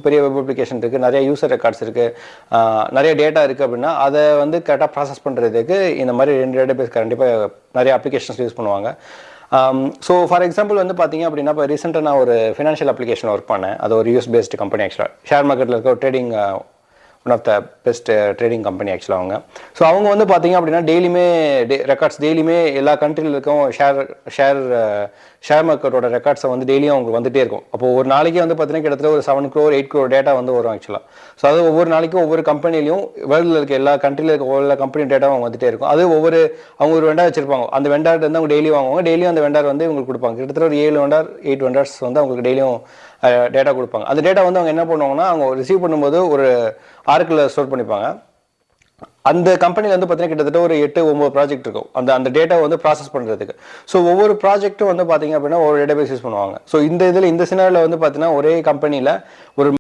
பெரிய web application இருக்குது, நிறைய யூசர் ரெக்கார்ட்ஸ் இருக்குது, நிறைய டேட்டா இருக்குது அப்படின்னா அதை வந்து கரெக்டாக ப்ராசஸ் பண்ணுறதுக்கு இந்த மாதிரி 2 டேட்டாபேஸ் கண்டிப்பாக நிறைய அப்ளிகேஷன்ஸ் யூஸ் பண்ணுவாங்க. ஸோ ஃபார் எக்ஸாம்பிள் வந்து பார்த்தீங்க அப்படின்னா, இப்போ ரீசெண்டாக நான் ஒரு ஃபினான்ஷியல் அப்ளிகேஷன் ஒர்க் பண்ணேன். அது ஒரு யூஎஸ் பேஸ்டு கம்பெனி. ஆக்சுவலாக ஷேர் மார்க்கெட்டில் இருக்க ஒரு trading, one of the best trading company ஆக்சுவலாக அவங்க. ஸோ அவங்க வந்து பார்த்தீங்க அப்படின்னா டெய்லியுமே ரெக்கார்ட்ஸ் டெய்லியுமே எல்லா கண்ட்ரியில் இருக்கும் ஷேர் மார்க்கெட்டோட ரெக்கார்ட்ஸை வந்து டெய்லியும் அவங்களுக்கு வந்துட்டே இருக்கும். அப்போ ஒரு நாளைக்கு வந்து பார்த்தீங்கன்னா கிட்டத்தட்ட ஒரு 7 crore 8 crore டேட்டா வந்து வரும் ஆக்சுவலாக. ஸோ அது ஒவ்வொரு நாளைக்கும் ஒவ்வொரு கம்பெனிலையும் வேர்ல்டில் இருக்க எல்லா கண்ட்ரியில் இருக்க எல்லா கம்பெனி டேட்டாவும் அவங்க வந்துட்டே இருக்கும். அது அவங்க ஒரு வெண்டார் வச்சிருப்பாங்க. அந்த வெண்டார் வந்து அவங்க டெய்லி வாங்குவாங்க. டெய்லியும் அந்த வெண்டார் வந்து இவங்களுக்கு கொடுப்பாங்க. கிட்டத்தட்ட ஒரு 7 வெண்டார் 8 வெண்டார்ஸ் வந்து அவங்களுக்கு டெய்லியும் டேட்டா கொடுப்பாங்க. அந்த டேட்டா வந்து அவங்க என்ன பண்ணுவாங்கன்னா, அவங்க ரிசீவ் பண்ணும்போது ஒரு ஆர்க்கில் ஸ்டோர் பண்ணிப்பாங்க. அந்த கம்பெனியில் வந்து பார்த்தீங்கன்னா கிட்டத்தட்ட ஒரு 8-9 ப்ராஜெக்ட் இருக்கும் அந்த டேட்டா வந்து ப்ராசஸ் பண்ணுறதுக்கு. ஸோ ஒவ்வொரு ப்ராஜெக்ட்டும் வந்து பார்த்தீங்க அப்படின்னா ஒரு டேட்டாபேஸ் யூஸ் பண்ணுவாங்க. ஸோ இந்த சினாரியில் வந்து பார்த்தீங்கன்னா ஒரே கம்பெனியில் ஒரு